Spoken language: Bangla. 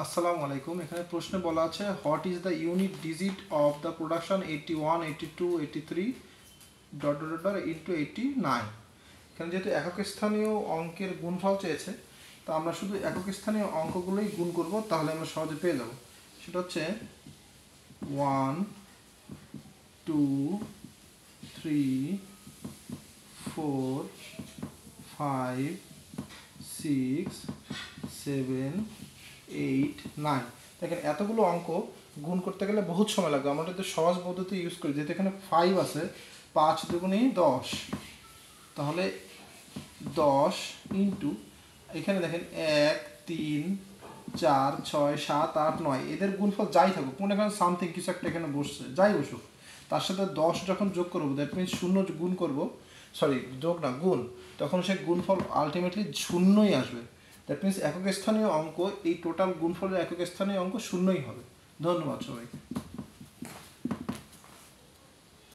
আসসালামু আলাইকুম। এখানে প্রশ্নে বলা আছে what is the unit digit of the production 81, 82, 83 dot dot dot into 89। এখানে যেহেতু একক স্থানীয় অঙ্কের গুণফল চেয়েছে, তো আমরা শুধু একক স্থানীয় অঙ্কগুলোই গুণ করব, তাহলে আমরা সহজে পেয়ে যাব। সেটা হচ্ছে 1, 2, 3, 4, 5, 6, 7, 8, 9। দেখেন এতগুলো অঙ্ক গুণ করতে গেলে বহুত সময় লাগবে। আমরা যদি সহজ পদ্ধতি ইউজ করি, যেহেতু এখানে 5 আছে, 5 দুগুণে 10, তাহলে 10 ইন্টু এখানে দেখেন 1, 3, 4, 6, 7, 8, 9 এদের গুণফল যাই থাকুক, মনে করেন সামথিং কিছু একটা এখানে বসছে, যাই বসুক, তার সাথে 10 যখন যোগ করবো, দ্যাট মিনস 0 গুণ করবো, সরি যোগ না গুণ, তখন সে গুণফল আলটিমেটলি শূন্যই আসবে। দ্যাট মিনস একক স্থানীয় অঙ্ক, এই টোটাল গুণফলের একক স্থানীয় অঙ্ক শূন্যই হবে। ধন্যবাদ সবাইকে।